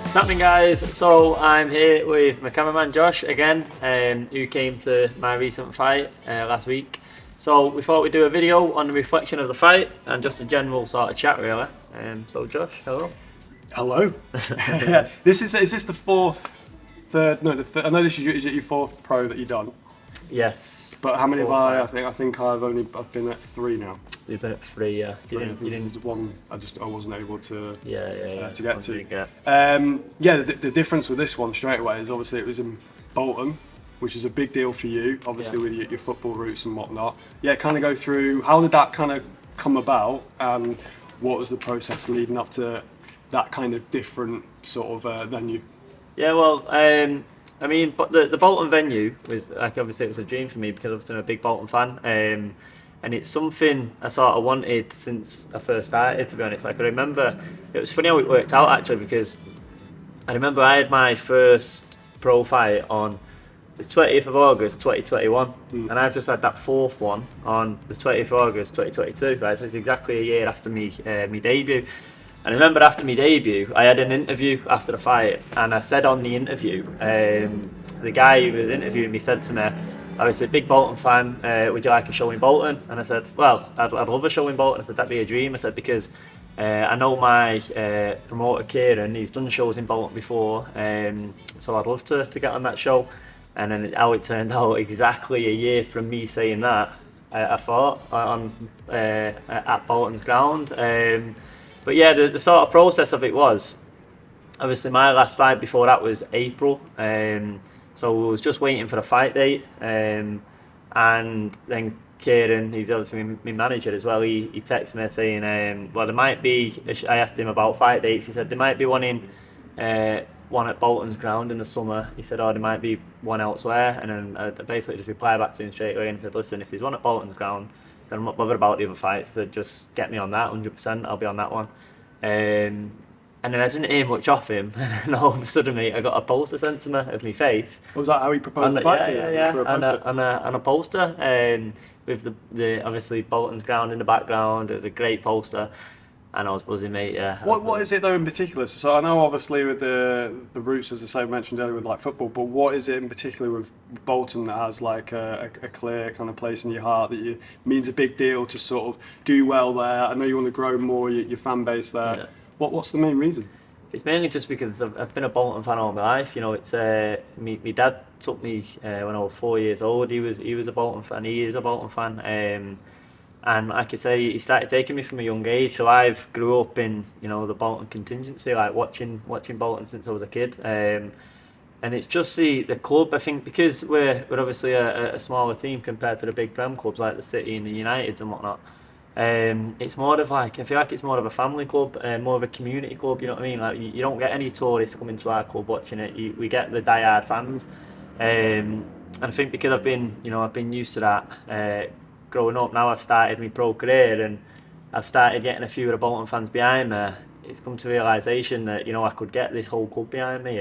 What's happening, guys? So I'm here with my cameraman Josh again, who came to my recent fight last week. So we thought we'd do a video on the reflection of the fight and just a general sort of chat, really. So Josh, hello. Hello. Is this the third? No, I know this is your fourth pro that you've done. Yes. But how many have I? I think I've been at 3 now. You've been at 3, yeah. You didn't. One. I wasn't able to. Yeah. To get to. The difference with this one straight away is obviously it was in Bolton, which is a big deal for you, obviously with your football roots and whatnot. Yeah, kind of go through how did that kind of come about, and what was the process leading up to that kind of different sort of venue? Yeah, well, I mean, but the Bolton venue was like, obviously it was a dream for me because obviously I'm a big Bolton fan, and it's something I sort of wanted since I first started, to be honest. Like, I remember, it was funny how it worked out actually, because I remember I had my first pro fight on the 20th of August 2021, and I've just had that fourth one on the 20th of August 2022, right? So it's exactly a year after me debut. And I remember after my debut, I had an interview after the fight, and I said on the interview, the guy who was interviewing me said to me, I was a big Bolton fan, would you like a show in Bolton? And I said, well, I'd love a show in Bolton. I said, that'd be a dream. I said, because I know my promoter Kieran, he's done shows in Bolton before, so I'd love to get on that show. And then how it turned out, exactly a year from me saying that, I fought at Bolton's ground. But yeah, the sort of process of it was, obviously my last fight before that was April, so we was just waiting for a fight date, and then Kieran, he's obviously my manager as well, he texted me saying, well, there might be, I asked him about fight dates, he said there might be one at Bolton's ground in the summer. He said, oh, there might be one elsewhere, and then I basically just replied back to him straight away and said, listen, if there's one at Bolton's ground, I'm not bothered about the other fights. I said, just get me on that 100%. I'll be on that one. And then I didn't hear much off him, and all of a sudden, mate, I got a poster sent to me of my face. Was that how he proposed the fight to you? Yeah. And a poster with the obviously Bolton's ground in the background. It was a great poster. And I was buzzing, mate. Yeah. What is it though in particular? So I know obviously with the roots, as I mentioned earlier, with like football, but what is it in particular with Bolton that has like a clear kind of place in your heart that means a big deal to sort of do well there? I know you want to grow more your fan base there. Yeah. What's the main reason? It's mainly just because I've been a Bolton fan all my life. You know, it's my dad took me when I was 4 years old. He was a Bolton fan. He is a Bolton fan. And like I say, he started taking me from a young age, so I've grew up in, you know, the Bolton contingency, like watching Bolton since I was a kid. And it's just the club, I think, because we're obviously a smaller team compared to the big Prem clubs like the City and the Uniteds and whatnot. It's more of like, I feel like it's more of a family club, more of a community club, you know what I mean? Like you don't get any tourists coming to our club watching it. We get the die-hard fans. And I think because I've been used to that, growing up, now I've started my pro career and I've started getting a few of the Bolton fans behind me. It's come to realisation that, you know, I could get this whole club behind me.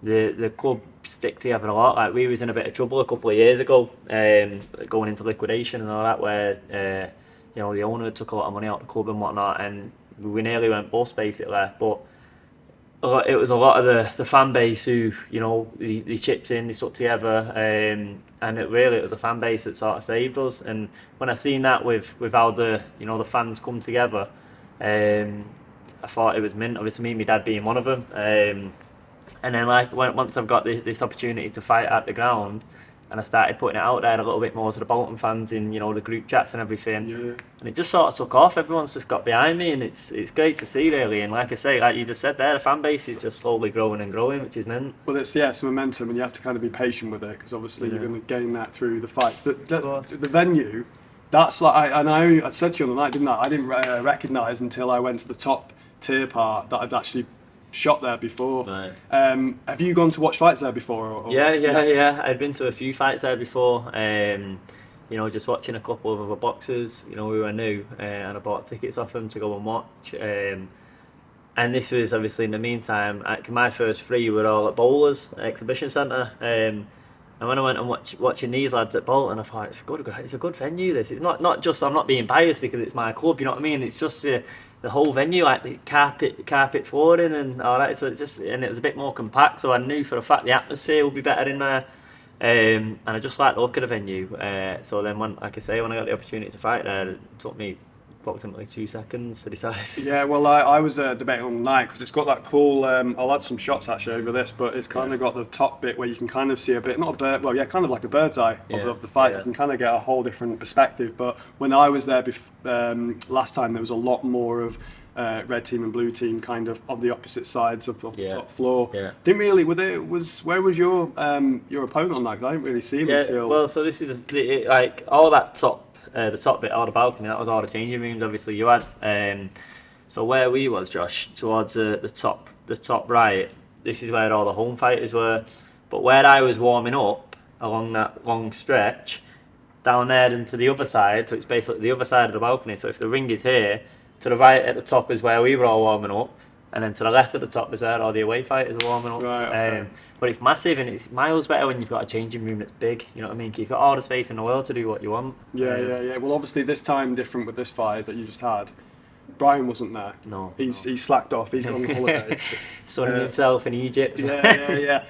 The club stick together a lot. Like, we was in a bit of trouble a couple of years ago, going into liquidation and all that, where you know, the owner took a lot of money out of the club and whatnot, and we nearly went bust basically. But it was a lot of the fan base who, you know, they chipped in, they stuck together, and it was a fan base that sort of saved us. And when I seen that with how the fans come together, I thought it was mint. Obviously, me and my dad being one of them. And then once I've got this opportunity to fight at the ground, and I started putting it out there a little bit more to the Bolton fans in, you know, the group chats and everything, and it just sort of took off. Everyone's just got behind me, and it's great to see, really. And like I say, like you just said there, the fan base is just slowly growing and growing, which is mint. Well, it's momentum, and you have to kind of be patient with it, because obviously you're going to gain that through the fights. But the venue, that's like, I said to you on the night, didn't I? I didn't recognise until I went to the top tier part that I'd actually shot there before. Right. Have you gone to watch fights there before? Yeah. I'd been to a few fights there before. You know, just watching a couple of other boxers, you know, who I knew, and I bought tickets off them to go and watch. And this was obviously in the meantime, my first 3 were all at Bowler's Exhibition Centre. And when I went and watching these lads at Bolton, I thought it's a good venue. This it's not just I'm not being biased because it's my club. You know what I mean? It's just the whole venue, like the carpet flooring and all that. So it's just and it was a bit more compact. So I knew for a fact the atmosphere would be better in there. And I just like the look of the venue. So then when like I say when I got the opportunity to fight there, it took me approximately 2 seconds to decide. Yeah, well, I was debating on the night because it's got that cool. I'll add some shots actually over this, but it's kind of got the top bit where you can kind of see a bit, not a bird, well, yeah, kind of like a bird's eye of the fight. You can kind of get a whole different perspective. But when I was there last time, there was a lot more of red team and blue team kind of on the opposite sides of the top floor. Yeah. Didn't really. Where was your opponent on that? 'Cause I didn't really see him until. Well, so this is like all that top. The top bit, all the balcony, that was all the changing rooms. Obviously, you had. So where we was, Josh, towards the top right. This is where all the home fighters were. But where I was warming up along that long stretch, down there and to the other side. So it's basically the other side of the balcony. So if the ring is here, to the right at the top is where we were all warming up, and then to the left at the top is where all the away fighters are warming up. Right, okay. But it's massive and it's miles better when you've got a changing room that's big. You know what I mean? You've got all the space in the world to do what you want. Yeah. Well, obviously this time different with this fight that you just had. Brian wasn't there. No. He's slacked off. He's gone on holiday. Sunning himself in Egypt. Yeah.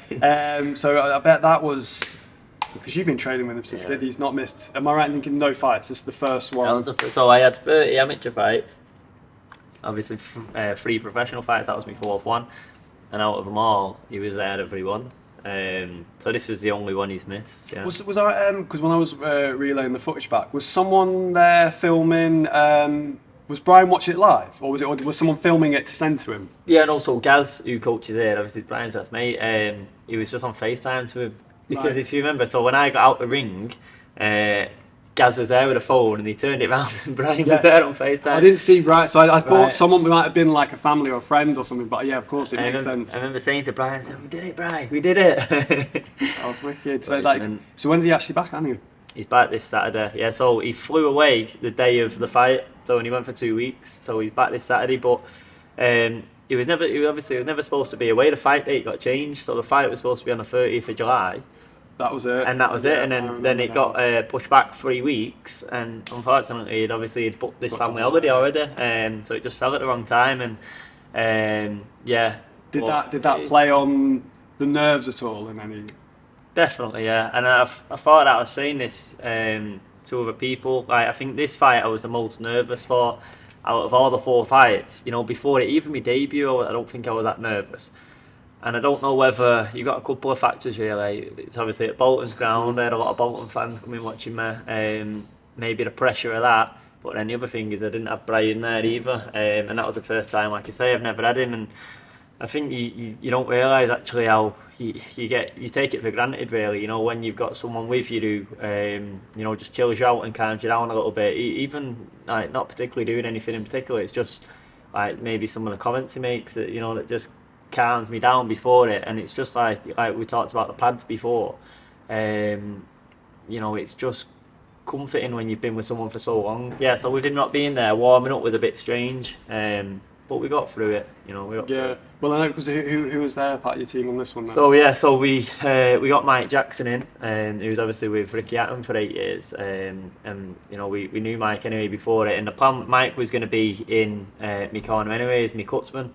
So I bet that was because you've been training with him since did. He's not missed. Am I right in thinking no fights? This is the first one. So I had 30 amateur fights. Obviously, 3 professional fights. That was my 4th one. And out of them all, he was there every one. So this was the only one he's missed. Yeah. Was I because when I was relaying the footage back, was someone there filming? Was Brian watching it live, or was someone filming it to send to him? Yeah, and also Gaz, who coaches here, obviously Brian's best mate. He was just on FaceTime to him because if you remember, so when I got out the ring, Gaz was there with a phone and he turned it round and Brian was there on FaceTime. I didn't see Brian, so I thought someone might have been like a family or a friend or something, but yeah, of course it makes sense. I remember saying to Brian, "We did it, Brian, we did it." That was wicked. So when's he actually back, anyway? He's back this Saturday. Yeah, so he flew away the day of the fight, so he went for 2 weeks. So he's back this Saturday, but he was never supposed to be away. The fight date got changed, so the fight was supposed to be on the 30th of July. That was it. And that was it. And then it got pushed back 3 weeks. And unfortunately, he'd booked this family holiday already. So it just fell at the wrong time. And Did that play on the nerves at all in any? Definitely, yeah. And I thought that I was saying this to other people. Like I think this fight I was the most nervous for out of all the 4 fights. You know, before it, even my debut, I don't think I was that nervous. And I don't know whether you've got a couple of factors really. It's obviously at Bolton's ground. I had a lot of Bolton fans coming watching me. Maybe the pressure of that. But then the other thing is I didn't have Brian there either. And that was the first time, like I say, I've never had him. And I think you don't realise actually how you take it for granted really. You know, when you've got someone with you who just chills you out and calms you down a little bit. Even like not particularly doing anything in particular. It's just like maybe some of the comments he makes that that just calms me down before it. And it's just like we talked about the pads before. It's just comforting when you've been with someone for so long. Yeah. So with him not being there, warming up was a bit strange. But we got through it, Well, I know because who was there part of your team on this one then? So we got Mike Jackson in, who was obviously with Ricky Atten for 8 years, and we knew Mike anyway before it, and the plan Mike was going to be in my corner anyway as my cutsman.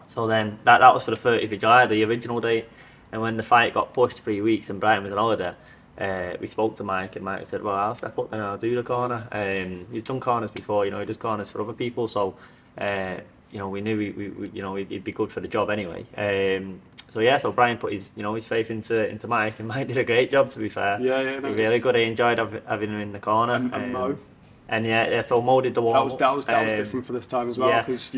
So then that was for the 30th of July, the original date, and when the fight got pushed 3 weeks and Brian was on holiday, we spoke to Mike and Mike said, "Well, I'll step up and I'll do the corner." He's done corners before, he does corners for other people, so. We knew he'd be good for the job anyway. So Brian put his faith into Mike, and Mike did a great job, to be fair. Really good. I enjoyed having him in the corner. And Mo. And so Mo did the warm up. That was different for this time as well, because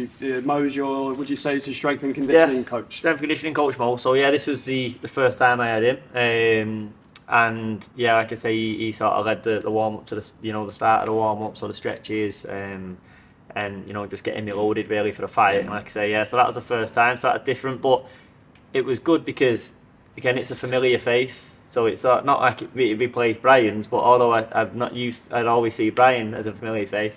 Mo's would you say, is your strength and conditioning coach? Strength and conditioning coach Mo. So this was the first time I had him. And like I say, he sort of led the warm up to the start of the warm up, so the stretches. And just getting me loaded really for the fight, and like I say, so that was the first time, so that's different, but it was good because again it's a familiar face, so it's not like it replace Brian's, but although I'd always see Brian as a familiar face,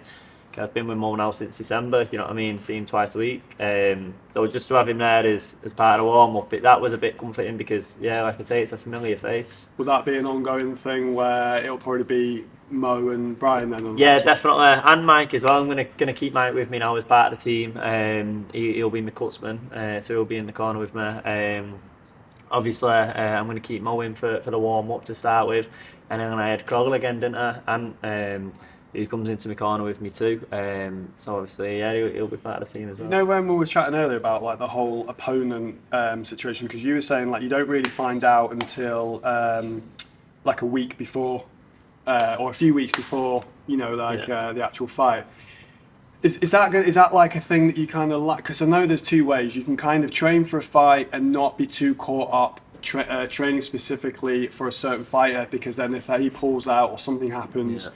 I've been with Mo now since December. You know what I mean? See him twice a week. So just to have him there as part of the warm up, that was a bit comforting because yeah, like I say, it's a familiar face. Will that be an ongoing thing where it'll probably be Mo and Brian then? Yeah, definitely, and Mike as well. I'm gonna keep Mike with me now as part of the team. He'll be my cutsman, so he'll be in the corner with me. Obviously, I'm going to keep Mo in for the warm up to start with, and then I had Crowell again, didn't I? And who comes into my corner with me too. So obviously, yeah, he'll be part of the team as well. You know, when we were chatting earlier about like the whole opponent situation, because you were saying like you don't really find out until like a week before or a few weeks before, you know, like the actual fight. Is that like a thing that you kind of like? Because I know there's two ways. You can kind of train for a fight and not be too caught up training specifically for a certain fighter, because then if he pulls out or something happens,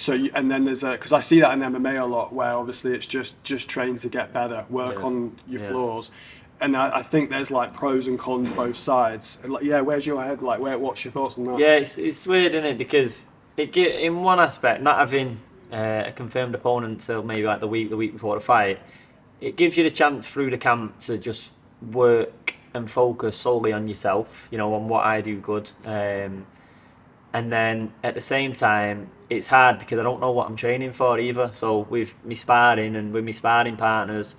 and then there's because I see that in MMA a lot, where obviously it's just train to get better, work on your flaws. And I think there's like pros and cons both sides. And like, where's your head? Like, what's your thoughts on that? Yeah, it's weird, isn't it? Because in one aspect, not having a confirmed opponent till maybe like the week before the fight, it gives you the chance through the camp to just work and focus solely on yourself, you know, on what I do good. And then at the same time, it's hard because I don't know what I'm training for either. So with me sparring and with me sparring partners,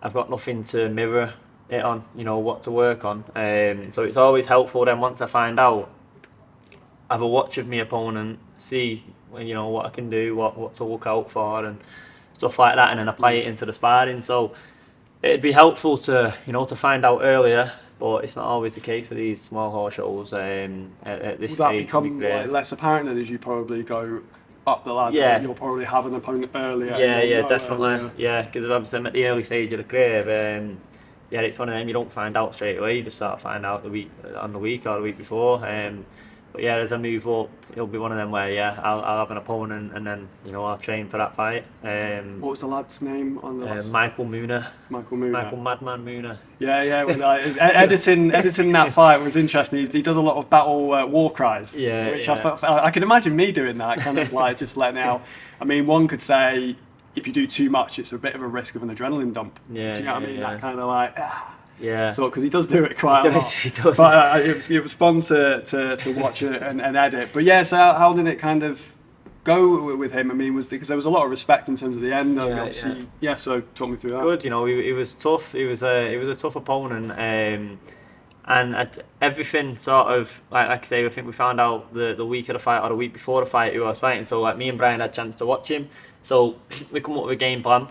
I've got nothing to mirror it on, you know, what to work on. So it's always helpful then once I find out, have a watch of my opponent, see, you know, what I can do, what to look out for and stuff like that, and then apply it into the sparring. So it'd be helpful to, you know, to find out earlier, but it's not always the case for these small horse shows at this stage. Will that become like less apparent then as you probably go up the ladder? Yeah. You'll probably have an opponent earlier. Yeah, definitely. Yeah, because obviously I'm at the early stage of the career. Yeah, it's one of them you don't find out straight away. You just sort of find out on the week or the week before. But yeah, as I move up, it'll be one of them where I'll have an opponent and then, you know, I'll train for that fight. What was the lad's name on the last? Michael Mooner. Michael Mooner. Michael Madman Mooner. Yeah. Editing that fight was interesting. He does a lot of battle war cries. Yeah. Which I could imagine me doing that, kind of like just letting out. I mean, one could say if you do too much, it's a bit of a risk of an adrenaline dump. Yeah. Do you know what I mean? That kind of like. Yeah. So, because he does do it quite a lot. He does. But it was fun to watch it and edit. But yeah, so how did it kind of go with him? I mean, because there was a lot of respect in terms of the end. So talk me through that. Good, you know, it was tough. It was a tough opponent. And everything sort of, like I say, I think we found out the week of the fight or the week before the fight who I was fighting. So like me and Brian had a chance to watch him. So we come up with a game plan.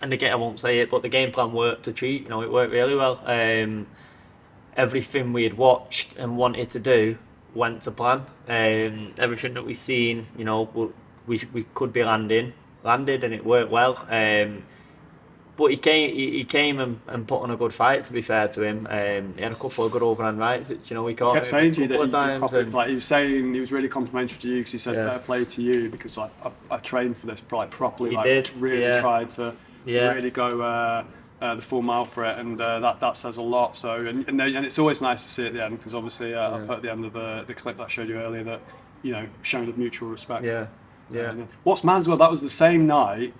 And I won't say it, but the game plan worked to treat. You know, it worked really well. Everything we had watched and wanted to do went to plan. Everything that we seen, you know, we could be landed, and it worked well. But he came and put on a good fight. To be fair to him, he had a couple of good overhand rights, which, you know, we caught. Kept saying to you that he was saying he was really complimentary to you because he said fair play to you because I trained for this properly. He like did, really tried to. Really go the full mile for it, and that says a lot. So and it's always nice to see at the end because obviously I put at the end of the clip that I showed you earlier that, you know, showing of mutual respect. What's mad as well, that was the same night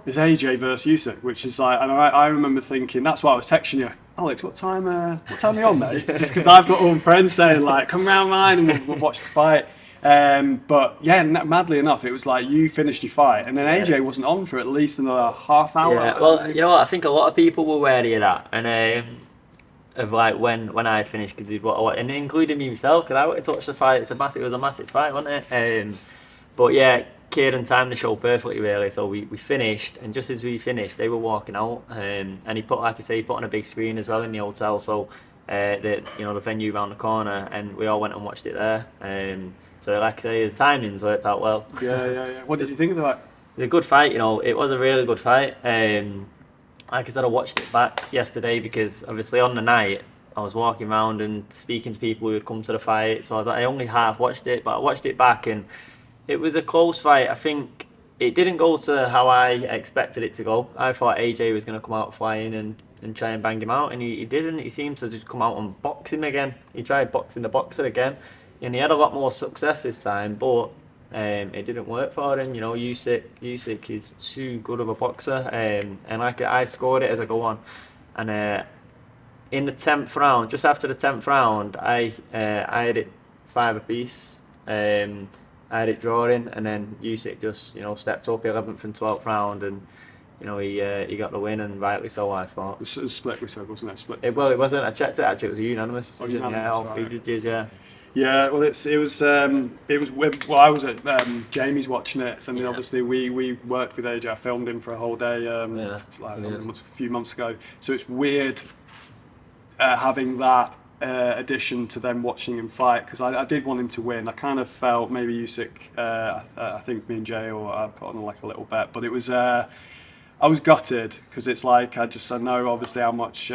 as AJ versus Usyk, which is like, and I remember thinking, that's why I was texting you, Alex, what time are you on, mate? Just because I've got all friends saying like, come round mine and we'll watch the fight. But yeah, madly enough, it was like you finished your fight, and then AJ wasn't on for at least another half hour. Yeah, well, you know what? I think a lot of people were wary of that, and of like when I had finished, because and including me myself, because I wanted to watch the fight. It was a massive fight, wasn't it? But yeah, Kieran timed the show perfectly, really. So we finished, and just as we finished, they were walking out, and he put, like I say, he put on a big screen as well in the hotel. So the venue around the corner, and we all went and watched it there. So like I say, the timings worked out well. Yeah. What did you think of that? It was a good fight, you know. It was a really good fight. Like I said, I watched it back yesterday because obviously on the night I was walking around and speaking to people who had come to the fight. So I only half watched it, but I watched it back and it was a close fight. I think it didn't go to how I expected it to go. I thought AJ was going to come out flying and try and bang him out, and he didn't. He seemed to just come out and box him again. He tried boxing the boxer again. And he had a lot more success this time, but it didn't work for him. You know, Usyk is too good of a boxer, and I scored it as I go on, and in the 10th round, just after the 10th round, I had it 5 apiece. I had it drawing, and then Usyk just stepped up 11th and 12th round, and he got the win, and rightly so, I thought. It was split, we said, wasn't it? Split. Well, it wasn't. I checked it actually. It was a unanimous decision. Unanimous, All right. 3 judges. Yeah. Yeah, well, well, I was at Jamie's watching it, and then Yeah. obviously we worked with AJ. I filmed him for a whole day, a few months ago. So it's weird having that addition to them watching him fight, because I did want him to win. I kind of felt maybe Usyk. I think me and Jay I put on like a little bet, but it was. I was gutted because it's like I know obviously how much.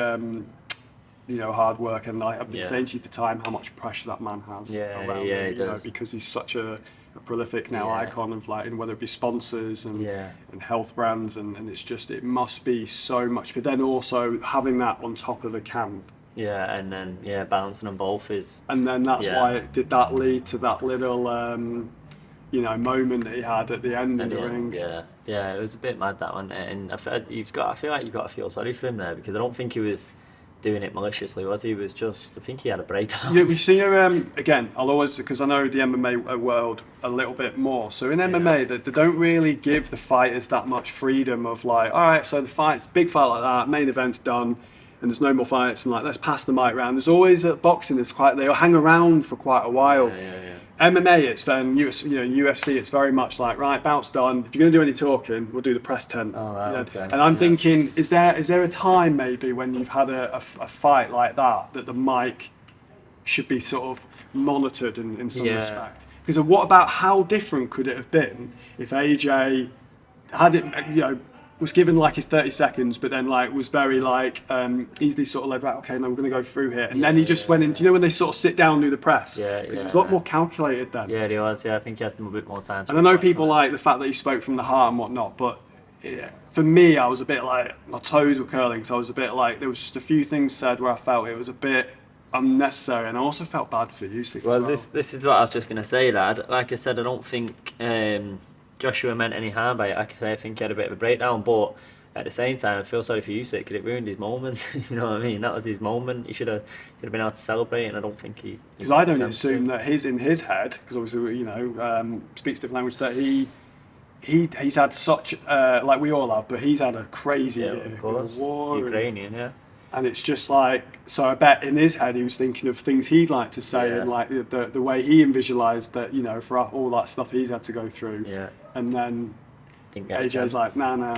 Hard work, and I've been saying to you for time how much pressure that man has around him, he does. because he's such a prolific icon of like, and whether it be sponsors and health brands, and it's just, it must be so much. But then also having that on top of the camp. Yeah, and then balancing them both is. And then that's why did that lead to that little moment that he had at the end in the ring. Yeah, it was a bit mad, that one, and I feel like you've got to feel sorry for him there, because I don't think he was doing it maliciously, was he? Was just, I think he had a breakdown. Yeah, we see again. I'll always, because I know the MMA world a little bit more. So in MMA, they don't really give the fighters that much freedom of like, all right, so the fight's big fight like that, main event's done, and there's no more fights, and like let's pass the mic round. There's always at boxing, they'll hang around for quite a while. MMA, it's then UFC, it's very much like, right, bout's done. If you're going to do any talking, we'll do the press tent. Oh, right, okay. And I'm thinking, is there a time maybe when you've had a fight like that the mic should be sort of monitored in some respect? Because what about how different could it have been if AJ had it, was given like his 30 seconds, but then like was very like easily sort of like, right, okay, no, we're going to go through here, and then he just went in. Do you know when they sort of sit down and do the press? Because it was a lot more calculated then. Yeah, it was. Yeah, I think he had a bit more time. And I know people like the fact that he spoke from the heart and whatnot, but for me, I was a bit like, my toes were curling, so I was a bit like, there was just a few things said where I felt it was a bit unnecessary, and I also felt bad for Usyk. Well, this is what I was just going to say, lad. Like I said, I don't think Joshua meant any harm by it. Like I say, I think he had a bit of a breakdown, but at the same time, I feel sorry for Usyk because it ruined his moment. You know what I mean? That was his moment. He should have been able to celebrate, and I don't think he. Because I don't assume that he's in his head, because obviously speaks different language, that he's had such like we all have, but he's had a crazy year. Of course. War Ukrainian, and it's just like, so I bet in his head he was thinking of things he'd like to say, and like the way he visualised that, for all that stuff he's had to go through. Yeah. And then AJ's like, nah.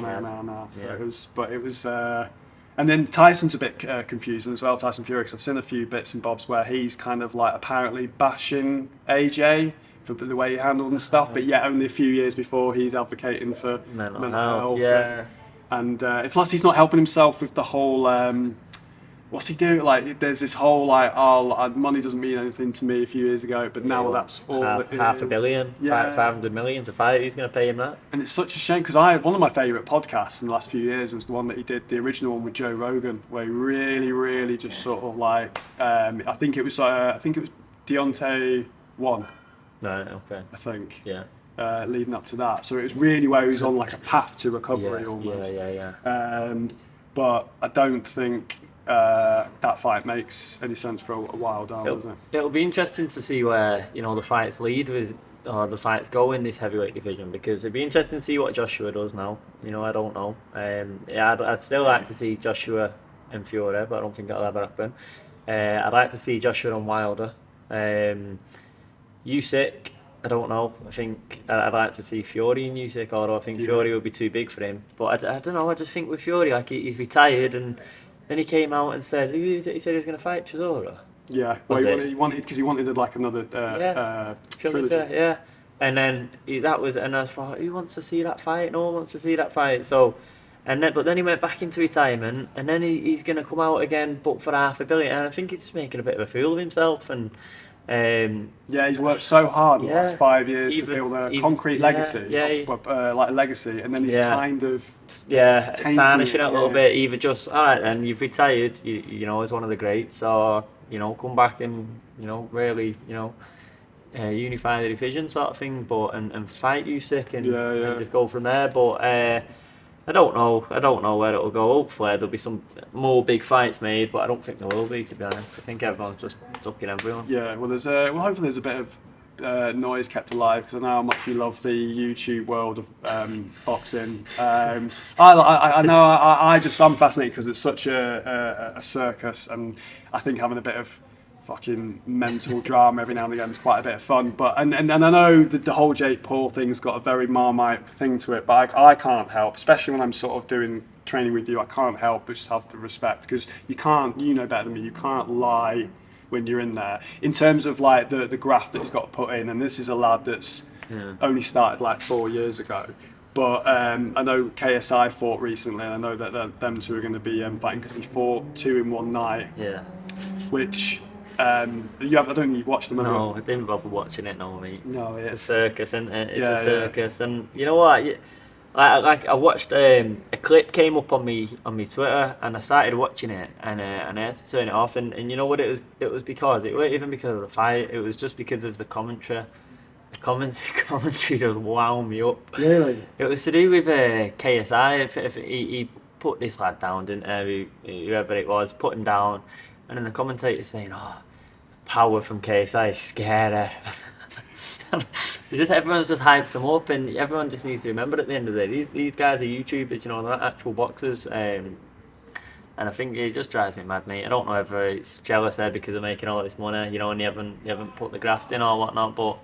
So it was, and then Tyson's a bit confusing as well, Tyson Fury, because I've seen a few bits and bobs where he's kind of like apparently bashing AJ for the way he handled and stuff, but yet only a few years before he's advocating for mental health. Yeah. And plus he's not helping himself with the whole, what's he doing? Like, there's this whole like, money doesn't mean anything to me a few years ago, but now that's all half $500 million, 500 million to fight. Who's going to pay him that? And it's such a shame, because one of my favourite podcasts in the last few years was the one that he did, the original one with Joe Rogan, where he really just sort of like, I think it was Deontay 1. Right. Okay. I think. Yeah. Leading up to that, so it was really where he was on like a path to recovery almost. But I don't think that fight makes any sense for a while down, does it? It'll be interesting to see where the fights lead with, or the fights go in this heavyweight division, because it'd be interesting to see what Joshua does now. I don't know. I'd still like to see Joshua and Fury, but I don't think that'll ever happen. I'd like to see Joshua and Wilder. Usyk, I don't know. I think I'd like to see Fury and Usyk, although I think Fury would be too big for him. But I don't know. I just think with Fury, like he's retired, and then he came out and said he said he was going to fight Chisora. Yeah, well, he wanted like another trilogy. Yeah. And then and I thought, who wants to see that fight? No one wants to see that fight. So, but then he went back into retirement, and then he's going to come out again, but for $500 million. And I think he's just making a bit of a fool of himself. And he's worked so hard in the last 5 years to build a concrete legacy, like a legacy, and then he's kind of tarnishing it a little bit. Either just, all right, then you've retired, you know, as one of the greats, or come back and really unify the division sort of thing, but and fight Usyk Yeah. and just go from there. But I don't know. I don't know where it'll go. Hopefully there'll be some more big fights made, but I don't think there will be. To be honest, I think everyone's just ducking everyone. Yeah, well, hopefully there's a bit of noise kept alive, because I know how much you love the YouTube world of boxing. I know I'm fascinated because it's such a circus, and I think having a bit of fucking mental drama every now and again is quite a bit of fun. But and I know that the whole Jake Paul thing's got a very Marmite thing to it, but I can't help, especially when I'm sort of doing training with you, I can't help but just have the respect, because you can't, you know better than me, you can't lie when you're in there. In terms of like the graft that he's got to put in, and this is a lad that's only started like 4 years ago. But I know KSI fought recently, and I know that them two are going to be fighting, because he fought 2 in one night. Yeah. Which I don't think you've watched them. No, I didn't bother watching it. No, mate. No, it's a circus, isn't it? It's a circus, and you know what? I watched a clip came up on me Twitter, and I started watching it, and I had to turn it off. And you know what it was? It was because it wasn't even because of the fight. It was just because of the commentary. The commentary just wound me up. Really? It was to do with KSI. If he put this lad down, didn't he? Whoever it was, put him down, and then the commentator saying, "Oh, power from KSI is scary." Everyone's just hypes them up, and everyone just needs to remember at the end of the day, these guys are YouTubers, you know, they're not actual boxers. And I think it just drives me mad, mate. I don't know if it's jealous because they're making all this money, you know, and you haven't put the graft in or whatnot, but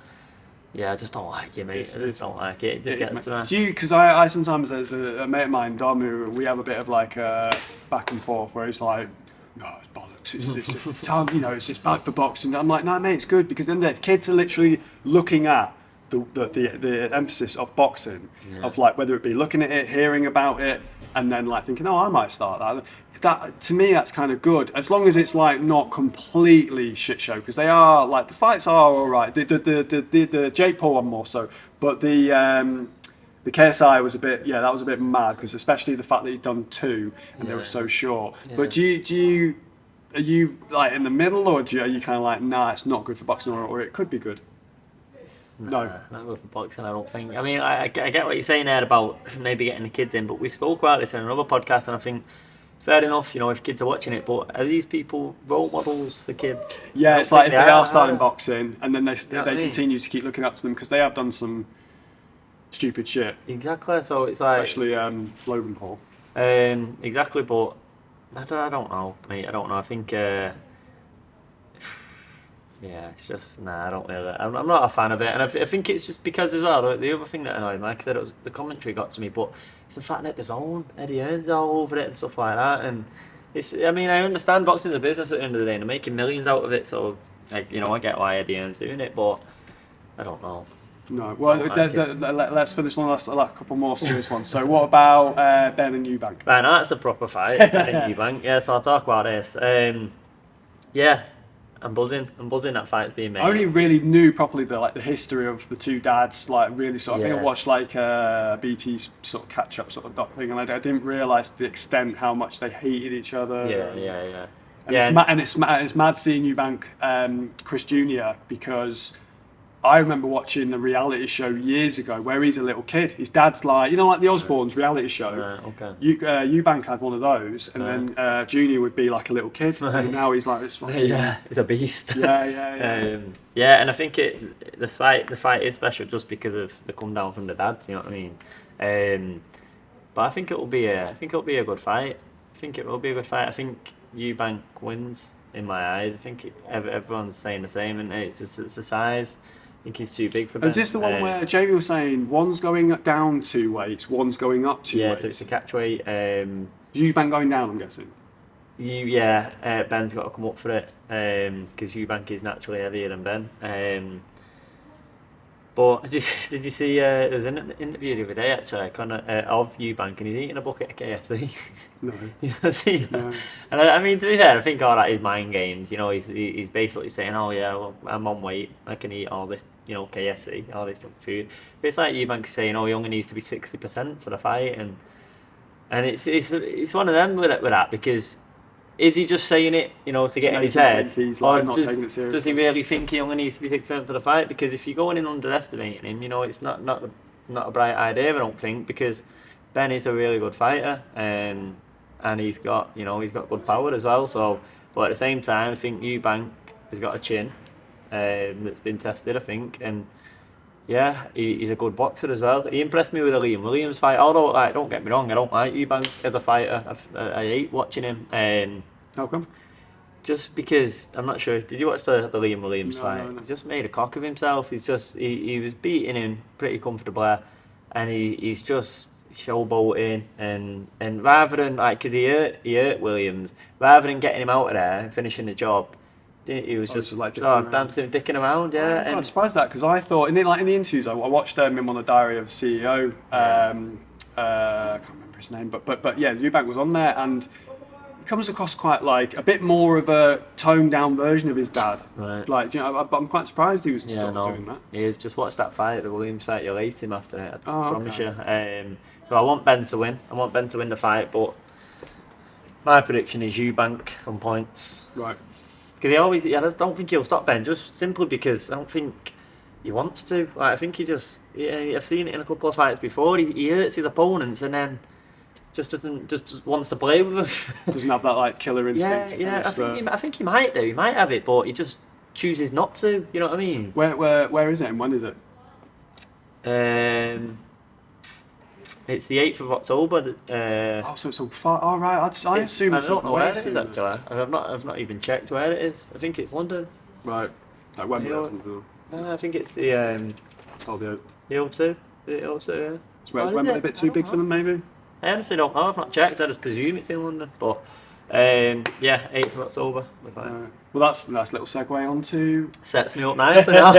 yeah, I just don't like it, mate. I just don't like it. It just gets to me. Do you? Because I sometimes, there's a mate of mine, Dom, who we have a bit of like back and forth, where he's like, "No, it's bollocks. It's bad for boxing." I'm like, "No, mate, it's good," because then the kids are literally looking at the emphasis of boxing, of like whether it be looking at it, hearing about it, and then like thinking, "Oh, I might start that." That to me, that's kind of good, as long as it's like not completely shit show, because they are like, the fights are all right. The Jake Paul one more so, but the KSI was a bit, that was a bit mad, because especially the fact that he'd done 2 and they were so short. Yeah. But are you like in the middle, or are you kind of like, nah, it's not good for boxing, or it could be good? No, not good for boxing, I don't think. I mean, I get what you're saying there about maybe getting the kids in, but we spoke about this in another podcast, and I think fair enough, you know, if kids are watching it, but are these people role models for kids? Yeah, it's like if they are starting boxing, and then they continue to keep looking up to them, because they have done some stupid shit. Exactly, so it's like, especially Logan Paul. Exactly, but I don't know, mate. I don't know. I think it's just, I don't really. I'm not a fan of it, and I think it's just because as well. The other thing that annoyed me, like I said, it was the commentary got to me, but it's the fact that there's Eddie Hearn's all over it and stuff like that. And it's, I mean, I understand boxing's a business at the end of the day, and they're making millions out of it. So, like, you know, I get why Eddie Hearn's doing it, but I don't know. No, well, let's finish on a couple more serious ones. So, what about Ben and Eubank? Ben, that's a proper fight. I think Eubank. Yeah, so I'll talk about this. Yeah. I'm buzzing that fight's being made. I only really knew properly the history of the two dads, like really sort of. I think I watched like BT's sort of catch up sort of doc thing, and I didn't realise the extent how much they hated each other. And it's mad seeing Eubank, Chris Jr., because I remember watching a reality show years ago where he's a little kid. His dad's like, you know, like the Osbournes reality show. Eubank had one of those, and then Junior would be like a little kid, and now he's like this fucking... he's a beast. And I think the fight is special just because of the come down from the dads. You know what I mean? But I think it will be a good fight. I think Eubank wins in my eyes. I think everyone's saying the same, and it's the size. I think he's too big for Ben. And is this the one where Jamie was saying one's going down 2 weights, one's going up 2 weights? Yeah, so it's a catch weight. Eubank going down, I'm guessing? Ben's got to come up for it, because Eubank is naturally heavier than Ben. But did you see, there was an interview the other day actually, of Eubank, and he's eating a bucket of KFC. No. You know, see that? No. And I mean, to be fair, I think all that is mind games. You know, he's basically saying, "Oh yeah, well, I'm on weight, I can eat all this, you know, KFC, all this junk food." But it's like Eubank saying, "Oh, he only needs to be 60% for the fight," and it's one of them with that, because is he just saying it, you know, to get in his make him head, think he's, or like, not taking it does seriously? he really think he only needs to be 6 for the fight? Because if you're going in underestimating him, you know, it's not a bright idea, I don't think, because Ben is a really good fighter, and he's got good power as well. So, but at the same time, I think Eubank has got a chin that's been tested, I think, and yeah, he's a good boxer as well. He impressed me with the Liam Williams fight. Although, like, don't get me wrong, I don't like Eubank as a fighter. I hate watching him. How come? Just because I'm not sure. Did you watch the Liam Williams No, fight? no. He just made a cock of himself. He was beating him pretty comfortably, and he's just showboating and rather than like, because he hurt Williams, rather than getting him out of there and finishing the job, he was just like dancing, dicking around. Yeah, I'm quite surprised at that, because I thought in the interviews I watched him on the Diary of a CEO. I can't remember his name, but yeah, Eubank was on there, and he comes across quite like a bit more of a toned down version of his dad. Right. Like, you know, I'm quite surprised he was yeah, no, doing that. he is. Just watch that fight, the Williams fight. You'll hate him after it. I promise okay. you. So I want Ben to win. I want Ben to win the fight, but my prediction is Eubank on points. Right. Because I just don't think he'll stop Ben, just simply because I don't think he wants to. Like, I think I've seen it in a couple of fights before. He hurts his opponents and then just wants to play with them. Doesn't have that like killer instinct. I think he might do. He might have it, but he just chooses not to. You know what I mean? Where is it and when is it? It's the 8th of October. So far. All right. I assume I it's don't know where it is somewhere. actually. I've not even checked where it is. I think it's London. Right. Like Wembley or Yeah. something. I think it's the The O2. The O2. Yeah. Is Oh, is Wembley it? a bit too big for them, maybe? I honestly don't know. I've not checked. I just presume it's in London. But yeah, 8th of October. Well, that's a nice little segue on to... Sets me up nicely now.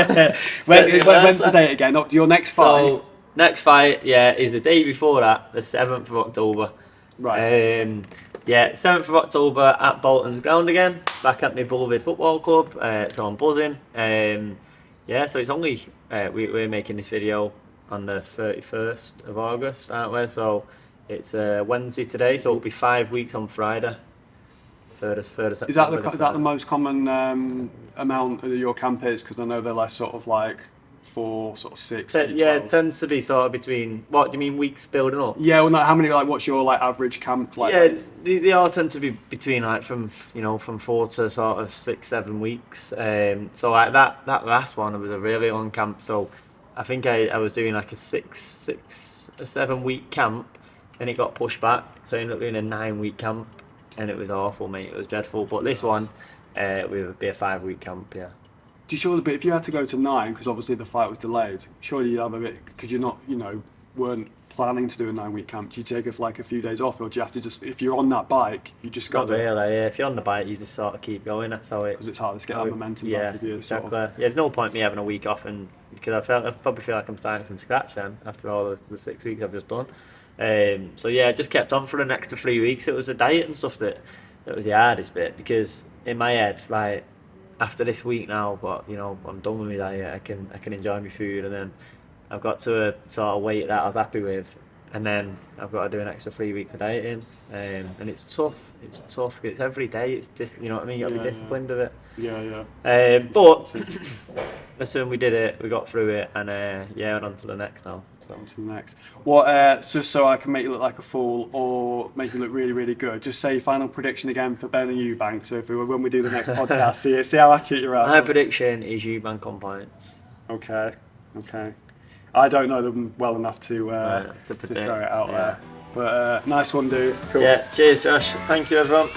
When's the date again? Your next fight? So, next fight, yeah, is the day before that, the 7th of October. Right. Yeah, 7th of October at Bolton's ground again, back at my beloved football club. So I'm buzzing. Yeah, so it's only, we're making this video on the 31st of August, aren't we? So it's Wednesday today, so it'll be 5 weeks on Friday. 3rd of September. Is that the most common amount of your camp is? Because I know they're less sort of like 4, sort of 6. Yeah, 12. it tends to be sort of between, what do you mean, weeks building up? Yeah, well, no, how many, like, what's your like average camp like? Yeah, they all tend to be between like from 4 to sort of 6, 7 weeks. So like that last one was a really long camp. So I think I was doing like a 6 or 7 week camp, then it got pushed back, so I ended up doing a 9-week camp, and it was awful, mate. It was dreadful. But this one, would be a 5-week camp. Yeah. Do you surely, but if you had to go to 9, because obviously the fight was delayed, surely you'd have a bit, because you're not, weren't planning to do a 9-week camp. Do you take like a few days off, or do you have to just, if you're on that bike, you just got to... Really, yeah. If you're on the bike, you just sort of keep going. That's how it... Because it's hard to get that momentum back. Yeah, exactly. Yeah, there's no point me having a week off, and because I probably feel like I'm starting from scratch then, after all the 6 weeks I've just done. So yeah, I just kept on for the next 3 weeks. It was the diet and stuff that was the hardest bit, because in my head, right, after this week now, but I'm done with my diet. I can enjoy my food, and then I've got to a sort of weight that I was happy with, and then I've got to do an extra 3 weeks of dieting, and it's tough. It's tough. It's every day. It's just, you know what I mean. You got to be disciplined with it. Yeah. But as soon as we did it, we got through it, and we're on to the next now. On to the next. What? Just so I can make you look like a fool or make you look really, really good. Just say final prediction again for Ben and Eubank. So when we do the next podcast, see how accurate you're at. My prediction is Eubank on points. Okay. I don't know them well enough to throw it out there. But nice one, dude. Cool. Yeah. Cheers, Josh. Thank you, everyone.